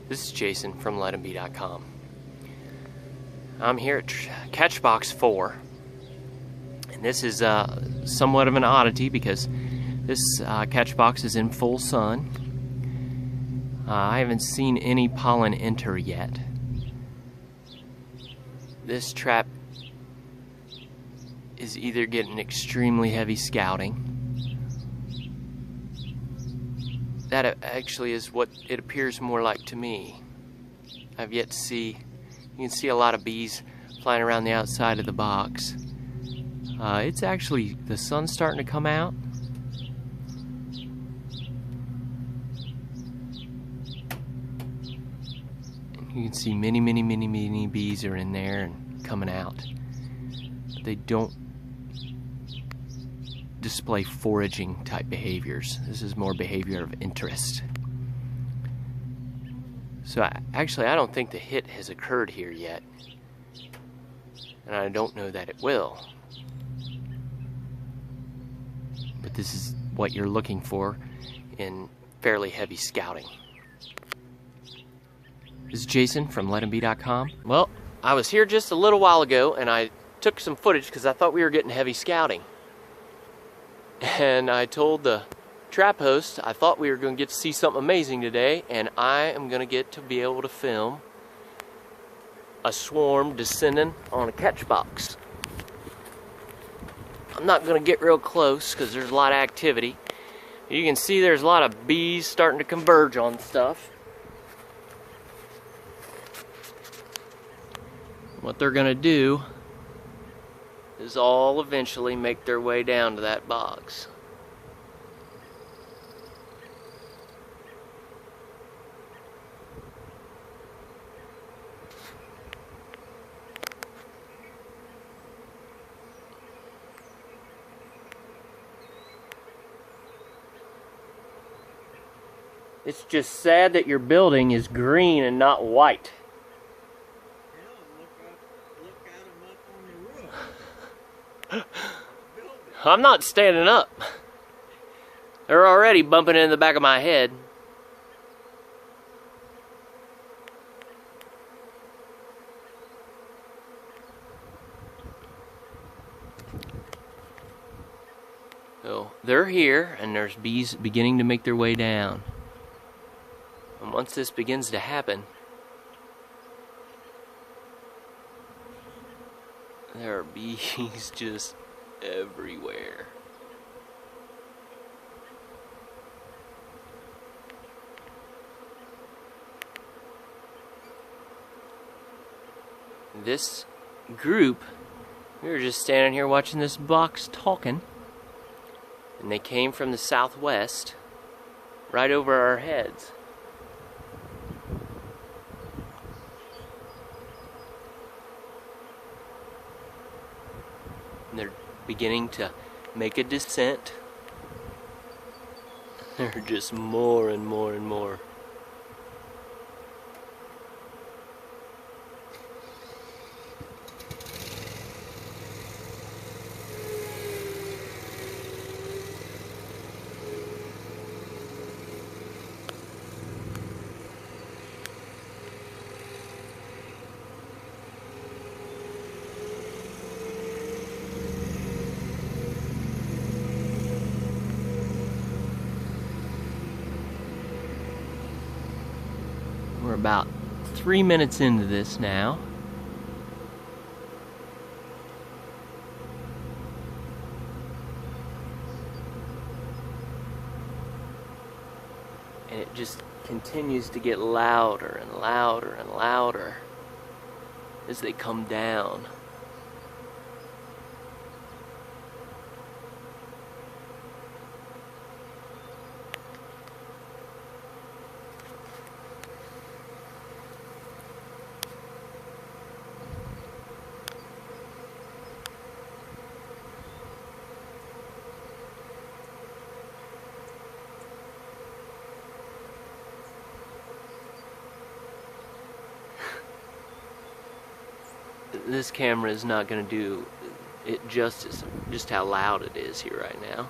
This is Jason from let'embe.com. I'm here at CatchBox 4, and this is somewhat of an oddity because this CatchBox is in full sun. I haven't seen any pollen enter yet. This trap is either getting extremely heavy scouting. That actually is what it appears more like to me. I've yet to see, you can see a lot of bees flying around the outside of the box. It's actually, the sun's starting to come out. And you can see many bees are in there and coming out. They don't display foraging type behaviors. This is more behavior of interest. So actually I don't think the hit has occurred here yet, and I don't know that it will. But this is what you're looking for in fairly heavy scouting. This is Jason from let'embe.com. Well, I was here just a little while ago and I took some footage because I thought we were getting heavy scouting. And I told the trap host I thought we were going to get to see something amazing today, and I am going to get to be able to film a swarm descending on a catch box. I'm not going to get real close because there's a lot of activity. You can see there's a lot of bees starting to converge on stuff. What they're going to do is all eventually make their way down to that box. It's just sad that your building is green and not white. I'm not standing up. They're already bumping into the back of my head. So they're here, and there's bees beginning to make their way down. And once this begins to happen, there are bees just everywhere. This group, we were just standing here watching this box talking, and they came from the southwest, right over our heads. And they're beginning to make a descent. There are just more and more and more. We're about 3 minutes into this now. And it just continues to get louder and louder and louder as they come down. This camera is not going to do it justice, just how loud it is here right now.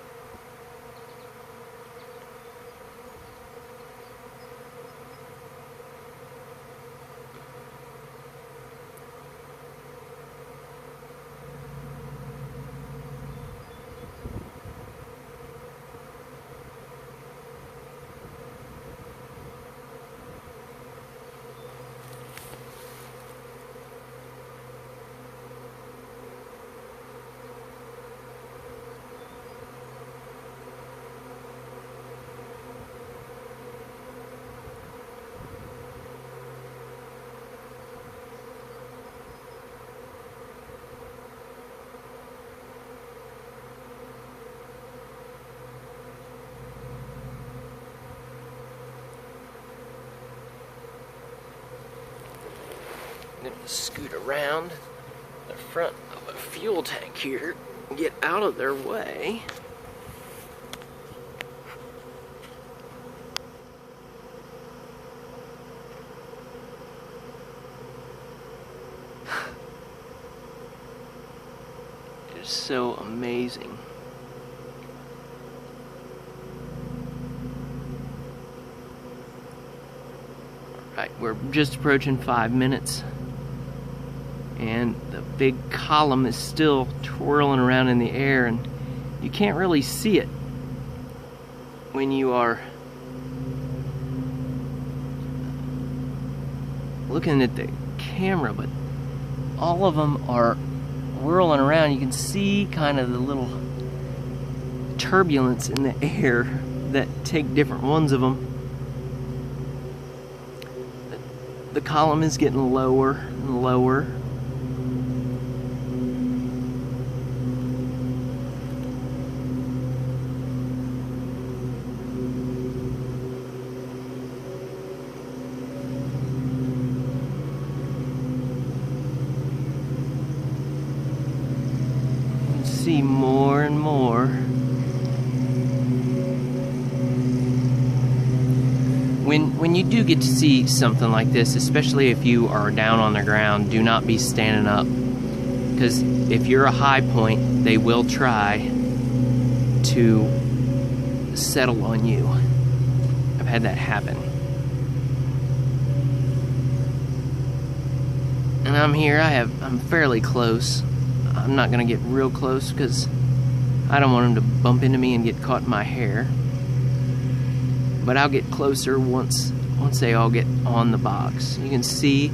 I'm gonna scoot around the front of a fuel tank here and get out of their way. It's so amazing. Right, we're just approaching 5 minutes, and the big column is still twirling around in the air, and you can't really see it when you are looking at the camera, but all of them are whirling around. You can see kind of the little turbulence in the air that take different ones of them. The column is getting lower and lower. You can see more and more. When you do get to see something like this, especially if you are down on the ground, do not be standing up. Because if you're a high point, they will try to settle on you. I've had that happen. And I'm here, I'm fairly close. I'm not gonna get real close because I don't want them to bump into me and get caught in my hair. But I'll get closer once they all get on the box. You can see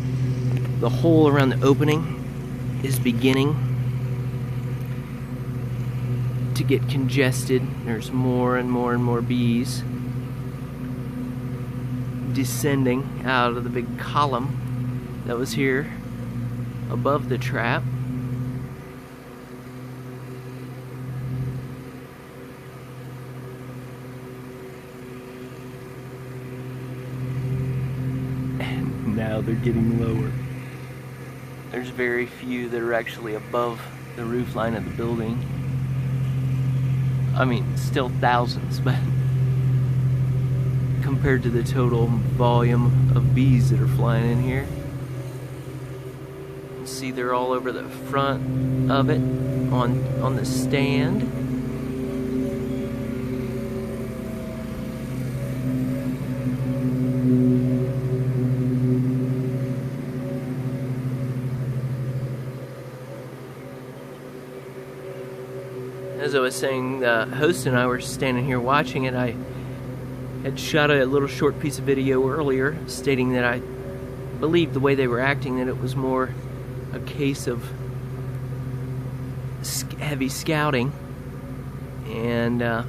the hole around the opening is beginning to get congested. There's more and more and more bees descending out of the big column that was here above the trap. Now they're getting lower. There's very few that are actually above the roof line of the building. I mean, still thousands, but compared to the total volume of bees that are flying in here. You see they're all over the front of it on the stand. As I was saying, the host and I were standing here watching it. I had shot a little short piece of video earlier stating that I believed the way they were acting that it was more a case of heavy scouting. And I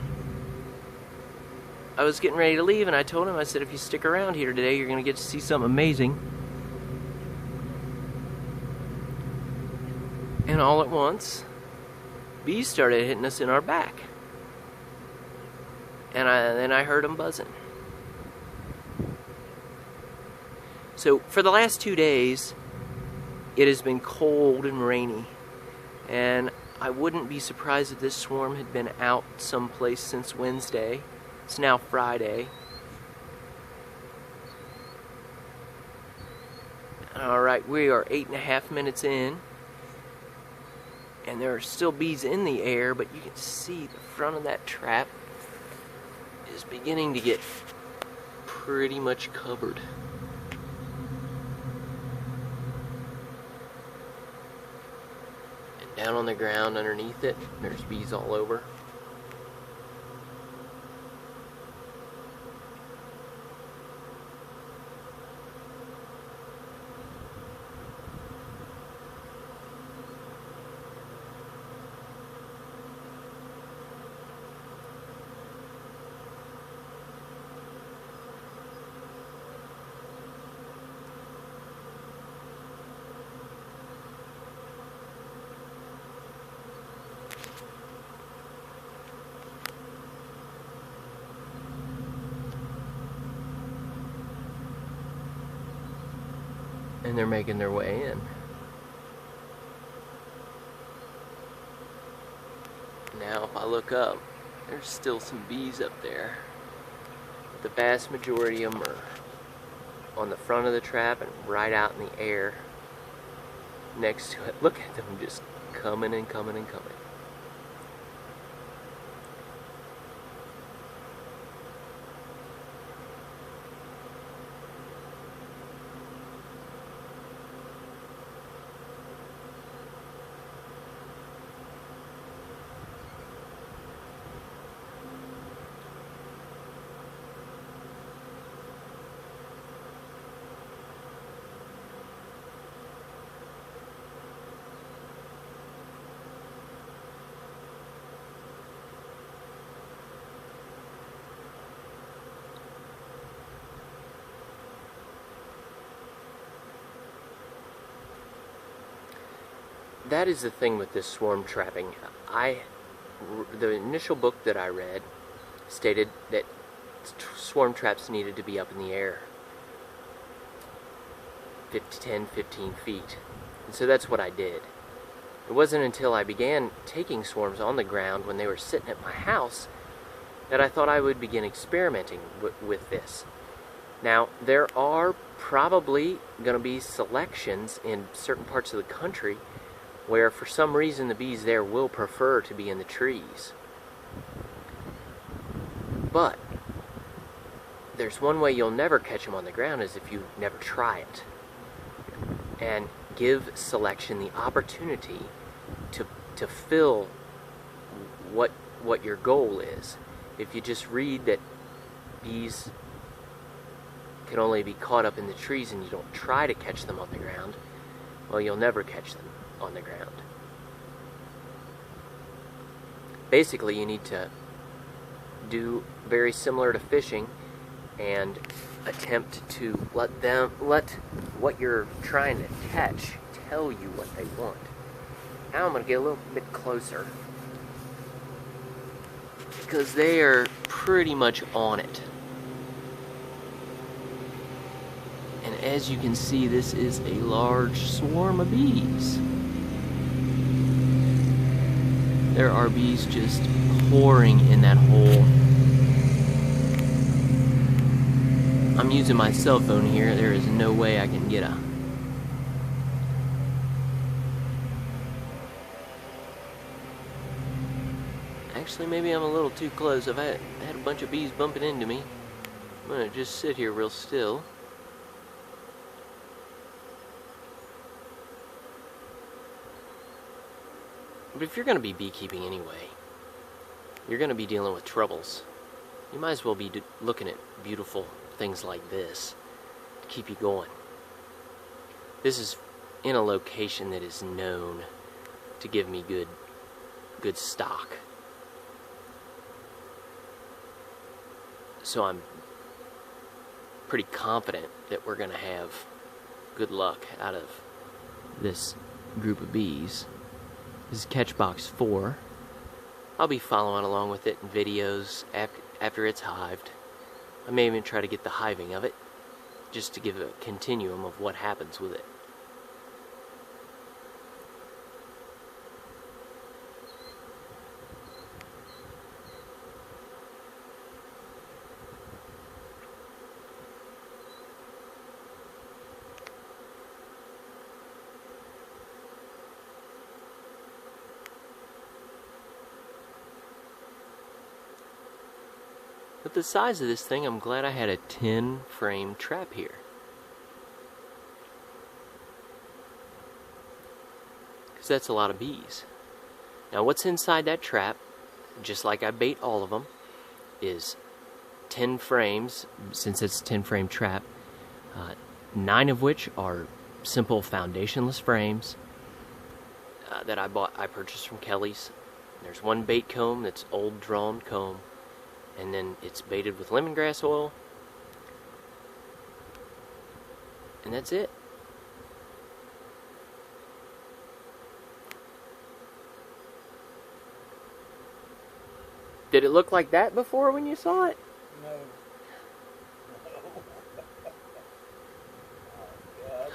was getting ready to leave, and I told him, I said, if you stick around here today, you're going to get to see something amazing. And all at once, bees started hitting us in our back. And then I heard them buzzing. So for the last 2 days, it has been cold and rainy. And I wouldn't be surprised if this swarm had been out someplace since Wednesday. It's now Friday. Alright, we are 8.5 minutes in. And there are still bees in the air, but you can see the front of that trap is beginning to get pretty much covered. And down on the ground underneath it, there's bees all over. and they're making their way in. Now if I look up, there's still some bees up there. The vast majority of them are on the front of the trap and right out in the air next to it. Look at them just coming and coming and coming. That is the thing with this swarm trapping. The initial book that I read stated that swarm traps needed to be up in the air 10, 15 feet. And so that's what I did. It wasn't until I began taking swarms on the ground when they were sitting at my house that I thought I would begin experimenting with this. Now, there are probably going to be selections in certain parts of the country where for some reason the bees there will prefer to be in the trees. But there's one way you'll never catch them on the ground is if you never try it. And give selection the opportunity to fill what your goal is. If you just read that bees can only be caught up in the trees and you don't try to catch them on the ground, well, you'll never catch them on the ground. Basically, you need to do very similar to fishing and attempt to let what you're trying to catch tell you what they want. Now I'm going to get a little bit closer because they are pretty much on it. And as you can see, this is a large swarm of bees. There are bees just pouring in that hole. I'm using my cell phone here. There is no way I can get a... Actually, maybe I'm a little too close. I've had a bunch of bees bumping into me. I'm going to just sit here real still. But if you're going to be beekeeping anyway, you're going to be dealing with troubles. You might as well be looking at beautiful things like this to keep you going. This is in a location that is known to give me good stock. So I'm pretty confident that we're going to have good luck out of this group of bees. This is CatchBox 4. I'll be following along with it in videos after it's hived. I may even try to get the hiving of it, just to give a continuum of what happens with it. But the size of this thing, I'm glad I had a 10-frame trap here. Because that's a lot of bees. Now what's inside that trap, just like I bait all of them, is 10 frames, since it's a 10-frame trap, 9 of which are simple foundationless frames that I purchased from Kelly's. There's one bait comb that's old drawn comb. And then it's baited with lemongrass oil. And that's it. Did it look like that before when you saw it? No. No. Oh, God.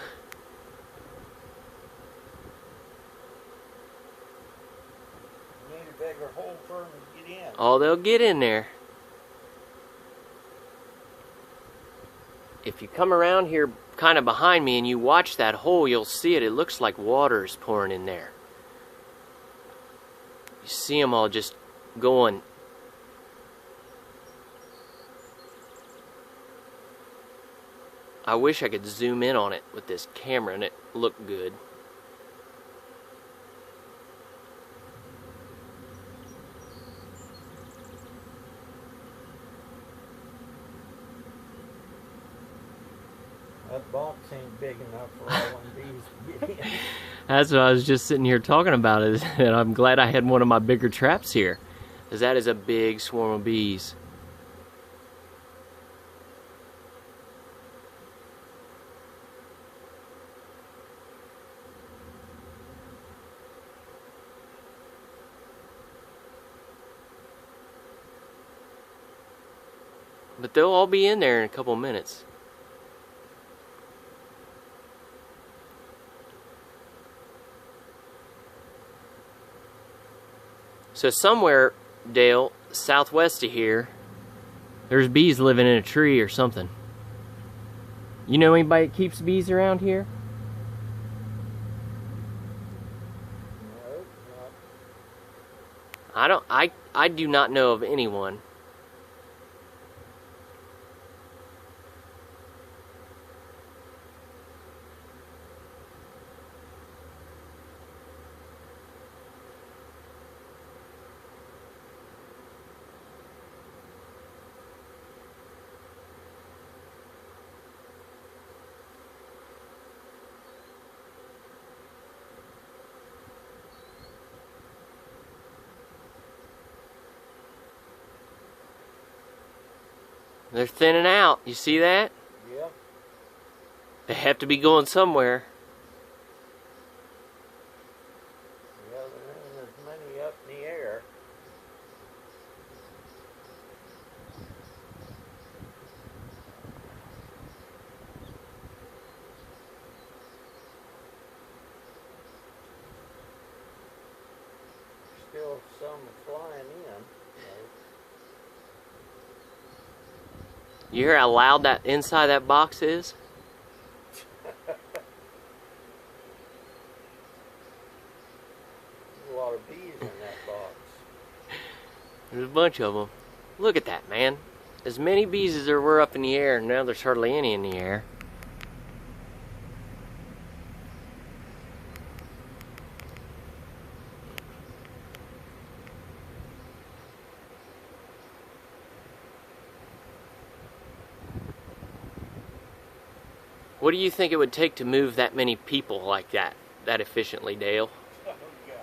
bigger hole for them to get in. Oh, they'll get in there. If you come around here kind of behind me and you watch that hole, you'll see it. It looks like water is pouring in there. You see them all just going. I wish I could zoom in on it with this camera and it looked good. That box ain't big enough for all them bees to get in. That's what I was just sitting here talking about, is that I'm glad I had one of my bigger traps here, because that is a big swarm of bees. But they'll all be in there in a couple minutes. So somewhere, Dale, southwest of here, there's bees living in a tree or something. You know anybody that keeps bees around here? No, not. I do not know of anyone. They're thinning out. You see that? Yeah. They have to be going somewhere. Yeah, there isn't as many up in the air. Still some flying in. You hear how loud that inside that box is? A lot of bees in that box. There's a bunch of them. Look at that, man. As many bees as there were up in the air, now there's hardly any in the air. What do you think it would take to move that many people like that efficiently, Dale? Oh, God.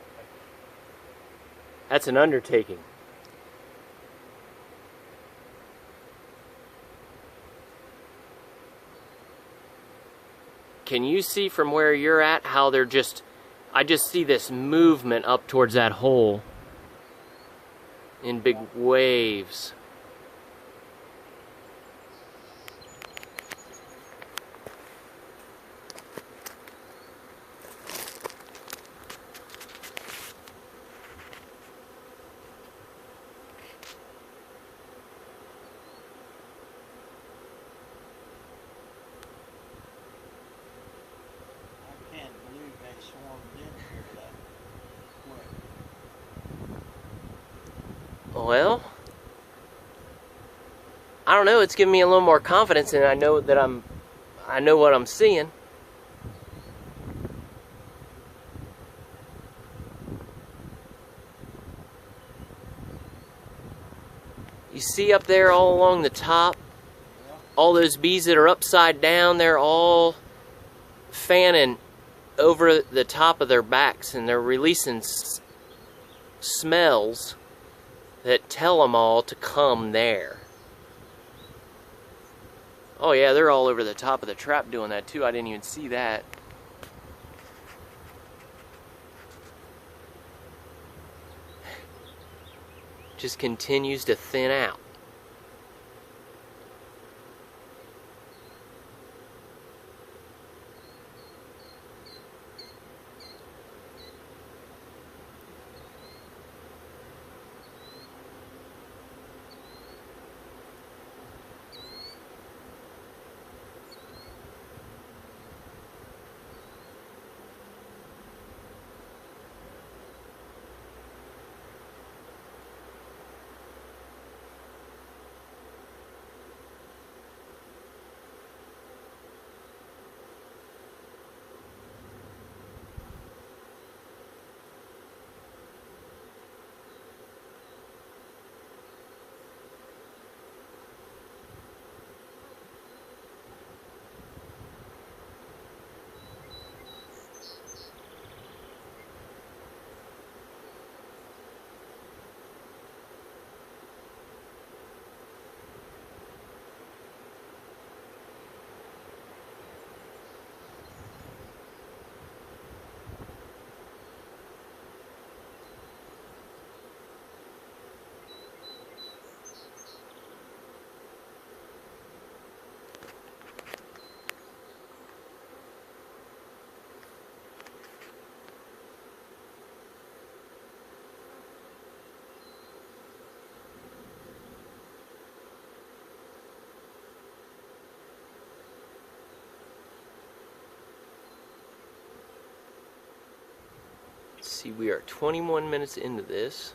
That's an undertaking. Can you see from where you're at how they're just... I just see this movement up towards that hole in big waves. I can't believe they swarmed in here that quick. Well, I don't know, it's giving me a little more confidence, and I know that I know what I'm seeing. You see up there all along the top, all those bees that are upside down, they're all fanning over the top of their backs, and they're releasing smells that tell them all to come there. Oh yeah, they're all over the top of the trap doing that too. I didn't even see that. Just continues to thin out. See, we are 21 minutes into this.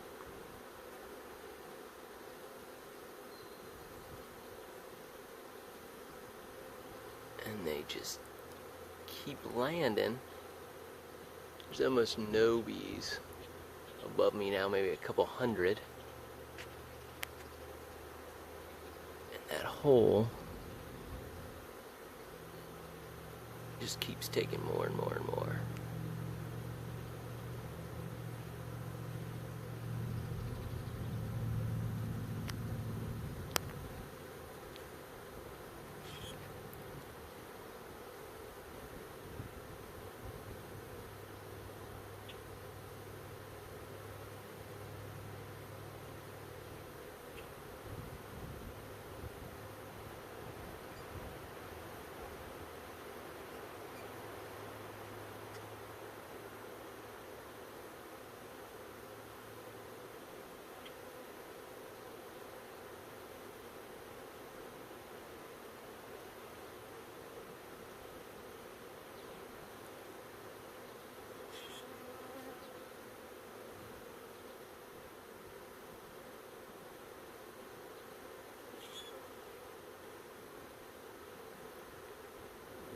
And they just keep landing. There's almost no bees above me now, maybe a couple hundred. And that hole just keeps taking more and more and more.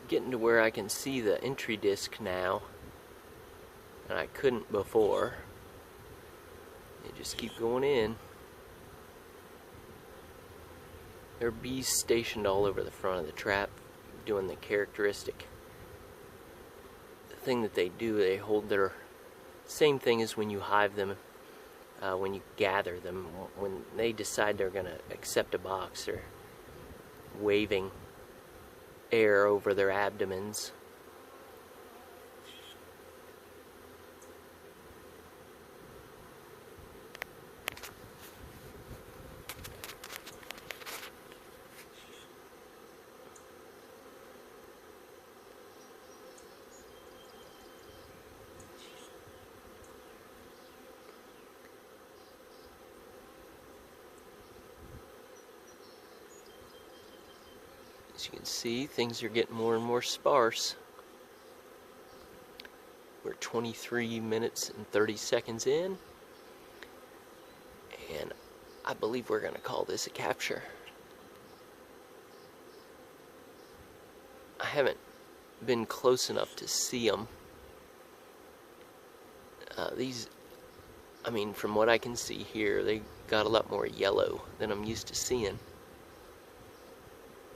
Getting to where I can see the entry disc now, and I couldn't before. They just keep going in. There are bees stationed all over the front of the trap, doing the characteristic thing that they do. They hold their same thing as when you hive them, when you gather them. When they decide they're going to accept a box, they're waving air over their abdomens. As you can see, things are getting more and more sparse. We're 23 minutes and 30 seconds in, and I believe we're going to call this a capture. I haven't been close enough to see them. These, I mean, from what I can see here, they got a lot more yellow than I'm used to seeing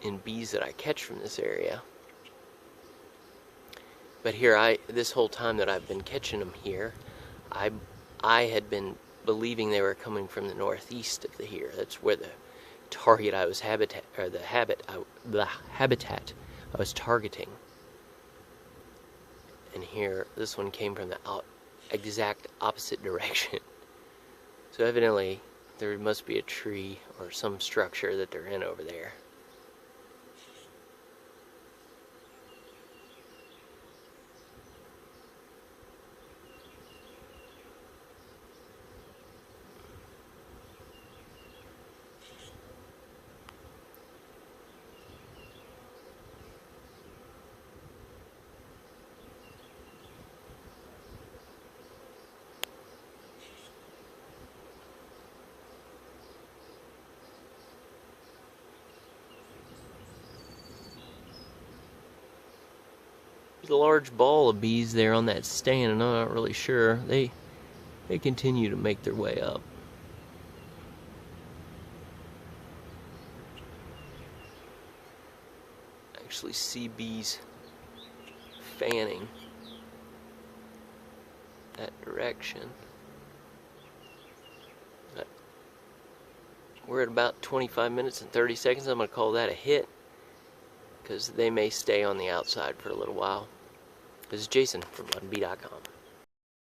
in bees that I catch from this area. But here, this whole time that I've been catching them here, I had been believing they were coming from the northeast of here. That's where the target I was habitat I was targeting. And here, this one came from the exact opposite direction. So evidently, there must be a tree or some structure that they're in over there. There's a large ball of bees there on that stand, and I'm not really sure. They continue to make their way up. I actually see bees fanning that direction. But we're at about 25 minutes and 30 seconds. I'm going to call that a hit, because they may stay on the outside for a little while. This is Jason from LondonBee.com.